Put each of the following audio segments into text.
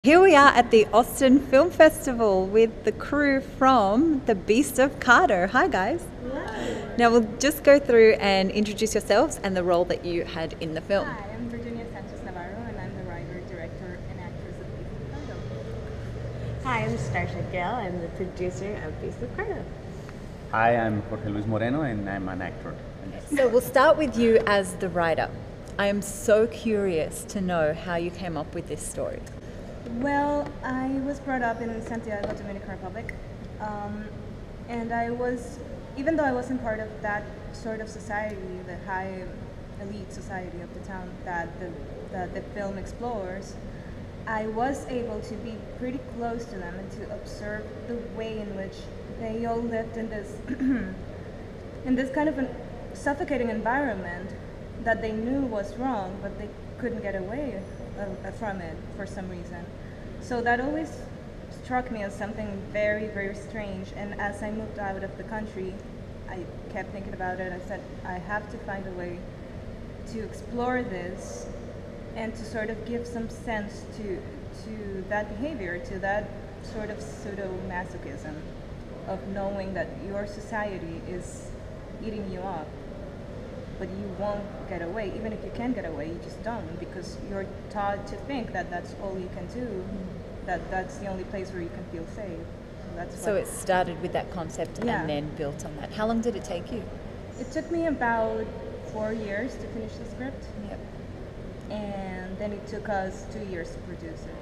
Here we are at the Austin Film Festival with the crew from the Beast of Cardo. Hi guys. Hello. Now we'll just go through and introduce yourselves and the role that you had in the film. Hi, I'm Virginia Sanchez Navarro and I'm the writer, director, and actress of Beast of Cardo. Hi, I'm Starsha Gale. I'm the producer of Beast of Cardo. Hi, I'm Jorge Luis Moreno and I'm an actor. So we'll start with you as the writer. I am so curious to know how you came up with this story. Well, I was brought up in Santiago, Dominican Republic, and even though I wasn't part of that sort of society, the high elite society of the town that the film explores, I was able to be pretty close to them and to observe the way in which they all lived in this in this kind of a suffocating environment that they knew was wrong, but they couldn't get away from it for some reason. So that always struck me as something very, very strange. And as I moved out of the country, I kept thinking about it. I said, I have to find a way to explore this and to sort of give some sense to that behavior, to that sort of pseudo-masochism of knowing that your society is eating you up, but you won't get away. Even if you can get away, you just don't, because you're taught to think that that's all you can do, that's the only place where you can feel safe. So it started with that concept Yeah. and then built on that. How long did it take you? It took me about 4 years to finish the script, Yep. and then it took us 2 years to produce it.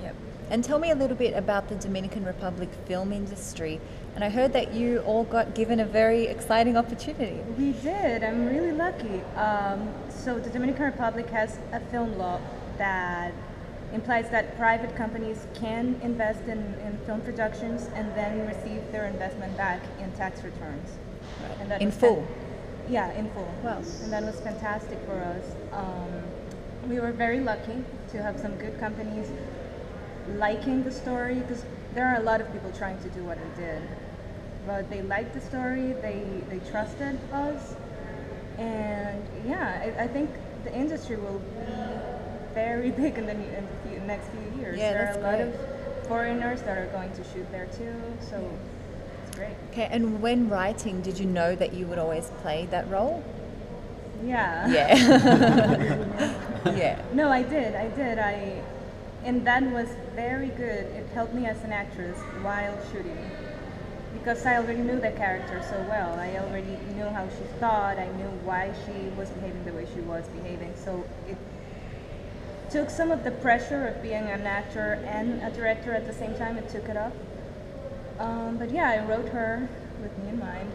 Yep. And tell me a little bit about the Dominican Republic film industry. And I heard that you all got given a very exciting opportunity. We did. I'm really lucky. So the Dominican Republic has a film law that implies that private companies can invest in film productions and then receive their investment back in tax returns. Right. And that In was full? Yeah, in full. Wow. And that was fantastic for us. We were very lucky to have some good companies liking the story, because there are a lot of people trying to do what we did. But they liked the story, they trusted us, and yeah, I think the industry will be very big in the next few years. Yeah, there that's are a lot great. of foreigners that are going to shoot there too, so it's great. Okay, and when writing, did you know that you would always play that role? Yeah. Yeah. Yeah. No, I did. And that was very good. It helped me as an actress while shooting, because I already knew the character so well. I already knew how she thought. I knew why she was behaving the way she was behaving. So it took some of the pressure of being an actor and a director at the same time. It took it off. But yeah, I wrote her with me in mind.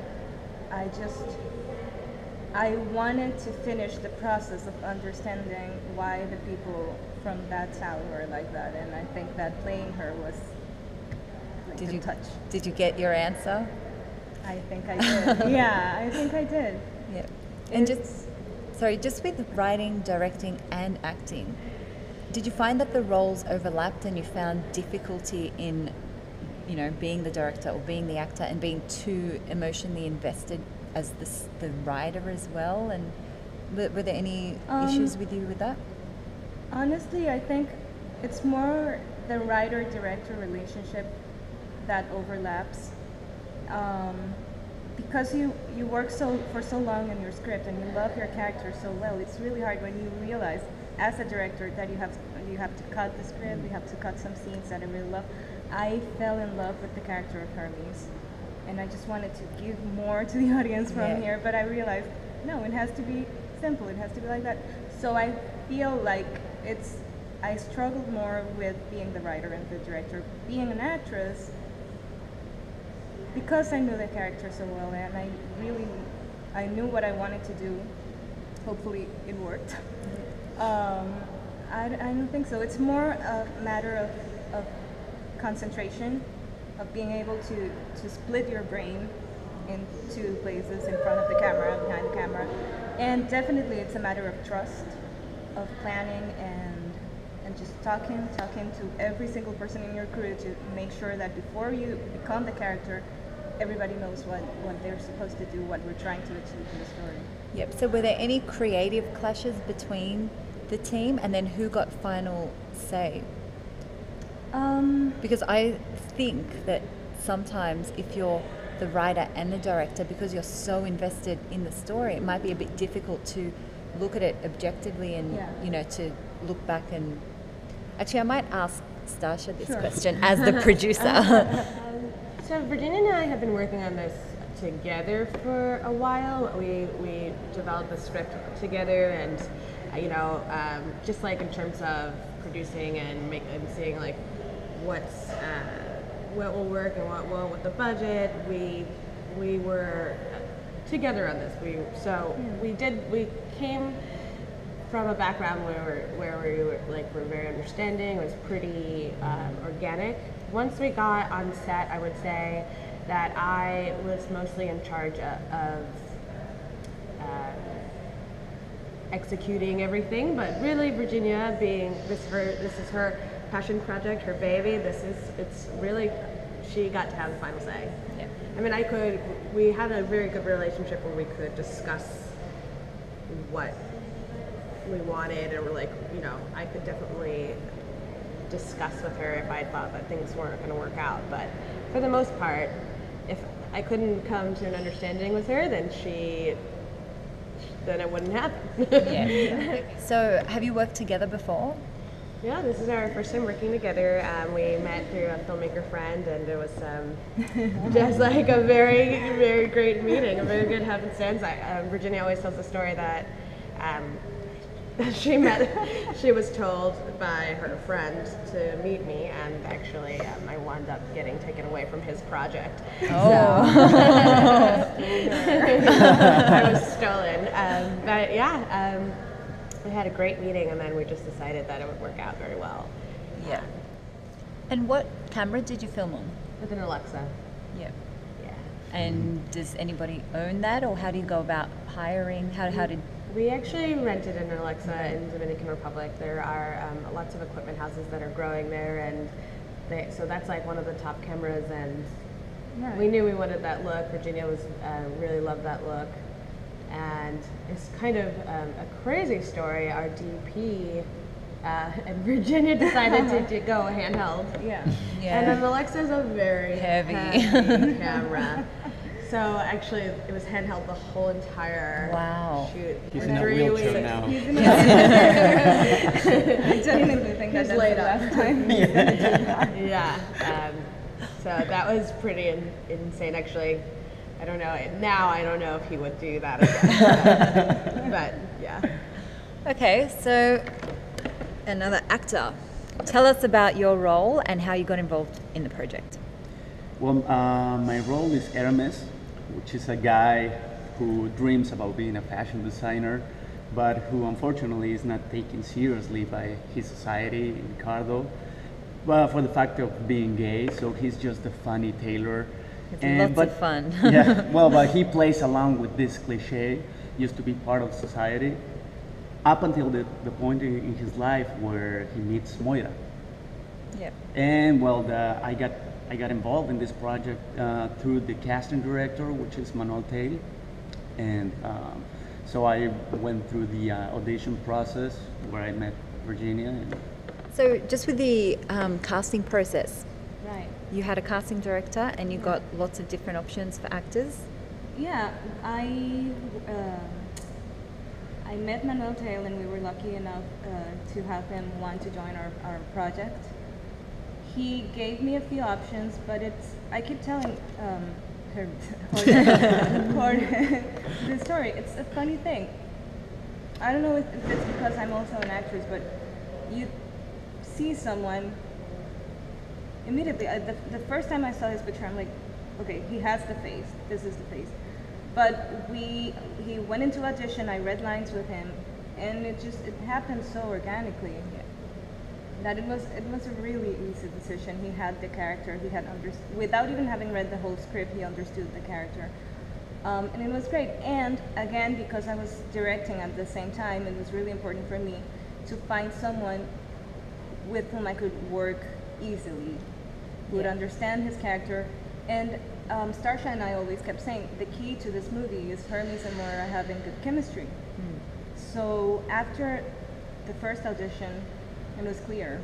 I wanted to finish the process of understanding why the people from that town were like that, and I think that playing her was like Did a you touch. Did you get your answer? I think I did. Yeah, I think I did. Yeah. And just with writing, directing, and acting, did you find that the roles overlapped and you found difficulty in, being the director or being the actor and being too emotionally invested as the writer as well? And were there any issues with you with that? Honestly, I think it's more the writer-director relationship that overlaps. Because you work for so long on your script and you love your character so well, it's really hard when you realize as a director that you have to cut the script, you have to cut some scenes that I really love. I fell in love with the character of Hermes, and I just wanted to give more to the audience from here, but I realized, no, it has to be simple, it has to be like that. So I feel like I struggled more with being the writer and the director. Being an actress, because I knew the character so well and I knew what I wanted to do, hopefully it worked. I don't think so. It's more a matter of concentration, of being able to split your brain in two places, in front of the camera, behind the camera. And definitely it's a matter of trust, of planning and just talking to every single person in your crew to make sure that before you become the character, everybody knows what they're supposed to do, what we're trying to achieve in the story. Yep. So were there any creative clashes between the team, and then who got final say? Because I think that sometimes if you're the writer and the director, because you're so invested in the story, it might be a bit difficult to look at it objectively and you know, to look back and actually I might ask Stasha this question as the producer. So Virginia and I have been working on this together for a while. We developed the script together, and you know, just like in terms of producing and seeing like what will work and what won't with the budget. We were together on this. We came from a background where we were very understanding. It was pretty organic. Once we got on set, I would say that I was mostly in charge of executing everything, but really Virginia being this is her passion project, her baby. It's really, she got to have the final say. Yeah. I mean, we had a very good relationship where we could discuss what we wanted, and we're like, you know, I could definitely discuss with her if I thought that things weren't going to work out. But for the most part, if I couldn't come to an understanding with her, then it wouldn't happen. Yeah. So have you worked together before? Yeah, this is our first time working together. We met through a filmmaker friend, and it was just like a very, very great meeting, a very good happenstance. Virginia always tells the story that she was told by her friend to meet me, and actually I wound up getting taken away from his project. Oh. So, I was stolen. But yeah, we had a great meeting, and then we just decided that it would work out very well. Yeah. And what camera did you film on? With an Alexa. Yeah. Yeah. And does anybody own that, or how do you go about hiring? How did We actually rented an Alexa in Dominican Republic. There are lots of equipment houses that are growing there, and so that's like one of the top cameras, and we knew we wanted that look. Virginia really loved that look. And it's kind of a crazy story. Our DP and Virginia decided to go handheld. Yeah. And an Alexa is a very Heavy. camera. So actually, it was handheld the whole entire shoot. He's for in a 3 wheelchair weeks. now. He's in I definitely think He's that's laid the up. last time. Yeah. So that was pretty insane, actually. I don't know. Now I don't know if he would do that again. But yeah. Okay, so another actor. Tell us about your role and how you got involved in the project. Well, my role is Hermes, which is a guy who dreams about being a fashion designer, but who unfortunately is not taken seriously by his society in Cardo, well, for the fact of being gay. So he's just a funny tailor. Lots of fun. Yeah, well, but he plays along with this cliche, used to be part of society, up until the point in his life where he meets Moira. Yep. And well, I got involved in this project through the casting director, which is Manuel Tail, and so I went through the audition process where I met Virginia. So just with the casting process, Right. you had a casting director and you got lots of different options for actors. Yeah, I met Manuel Tail, and we were lucky enough to have him want to join our project. He gave me a few options, but I keep telling her the story. It's a funny thing. I don't know if it's because I'm also an actress, but you see someone immediately. The first time I saw his picture, I'm like, okay, he has the face. This is the face. But he went into audition. I read lines with him, and it happened so organically that it was a really easy decision. He had the character. He had without even having read the whole script, he understood the character, and it was great. And again, because I was directing at the same time, it was really important for me to find someone with whom I could work easily, who would understand his character. And Starsha and I always kept saying the key to this movie is Hermes and Moira having good chemistry. So after the first audition, it was clear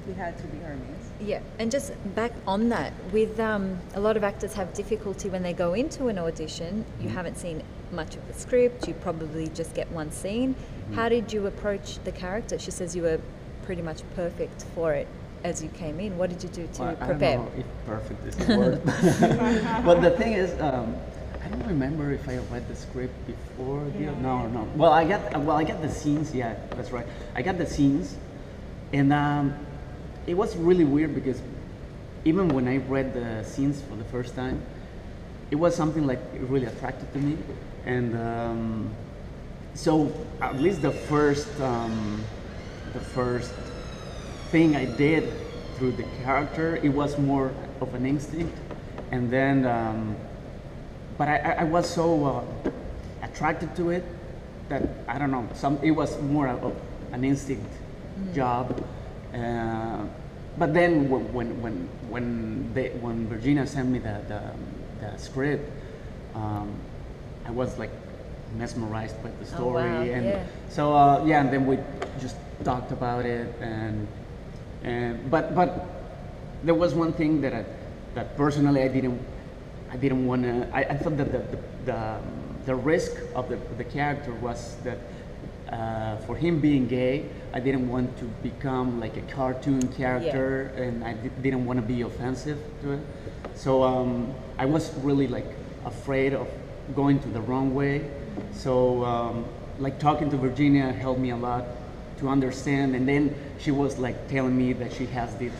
he had to be Hermes. Yeah, and just back on that, with a lot of actors have difficulty when they go into an audition. You haven't seen much of the script, you probably just get one scene. How did you approach the character? She says you were pretty much perfect for it as you came in. What did you do to prepare? I don't know if perfect is the word. But the thing is, I don't remember if I read the script before. No. Well, I got the scenes. Yeah, that's right. I got the scenes, and it was really weird because even when I read the scenes for the first time, it was something like really attracted to me, and so at least the first thing I did through the character, it was more of an instinct, and then but I was so attracted to it that I don't know, it was more of an instinct job. But then when Virginia sent me the script, I was like mesmerized by the story. Oh, wow. And yeah. so and then we just talked about it, and but there was one thing that personally I didn't want to. I thought that the risk of the character was that for him being gay, I didn't want to become like a cartoon character, and I didn't want to be offensive to it. So I was really like afraid of going to the wrong way. So like talking to Virginia helped me a lot to understand, and then she was like telling me that she has these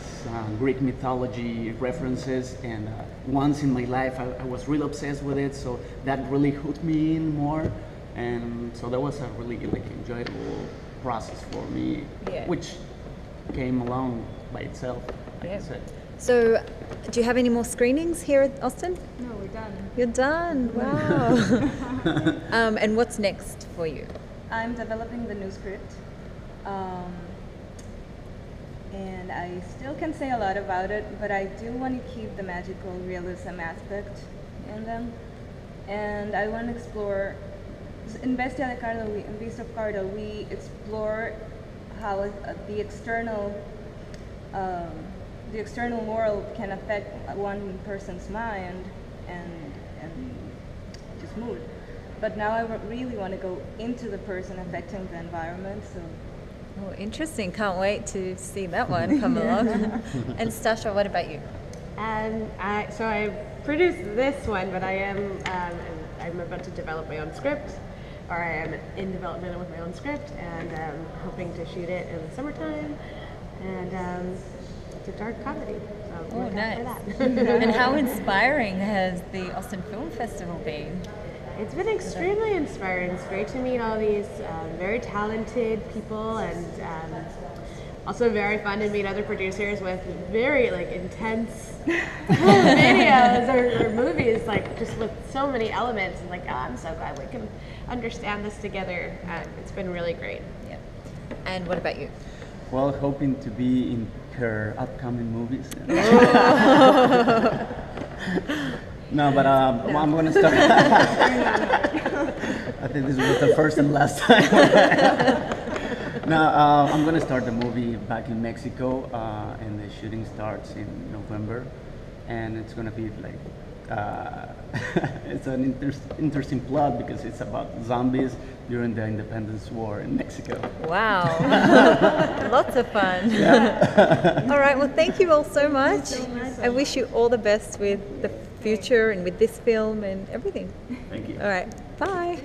Greek mythology references, and once in my life I was really obsessed with it, so that really hooked me in more, and so that was a really like enjoyable process for me, which came along by itself, I can say. So, do you have any more screenings here at Austin? No, we're done. You're done. Wow. And what's next for you? I'm developing the new script, and I still can't say a lot about it, but I do want to keep the magical realism aspect in them, and I want to explore. In Bestia de Cardo, in Beast of Cardo, we explore how the external world can affect one person's mind and just mood. But now I really want to go into the person affecting the environment. So. Oh, interesting. Can't wait to see that one come along. And Stasha, what about you? So I produced this one, but I'm about to develop my own script, or I am in development with my own script, and hoping to shoot it in the summertime. And it's a dark comedy. So Oh, nice. for that. And how inspiring has the Austin Film Festival been? It's been extremely inspiring. It's great to meet all these very talented people, and also very fun to meet other producers with very like intense videos or movies, like just with so many elements. And like, oh, I'm so glad we can understand this together. It's been really great. Yeah. And what about you? Well, hoping to be in her upcoming movies. No, but I'm going to start. I think this was the first and last time. No, I'm going to start the movie back in Mexico, and the shooting starts in November, and it's going to be like it's an interesting plot because it's about zombies during the Independence War in Mexico. Wow. Lots of fun. Yeah. All right, well, thank you all so much. I wish you all the best with the future and with this film and everything. Thank you. All right, bye.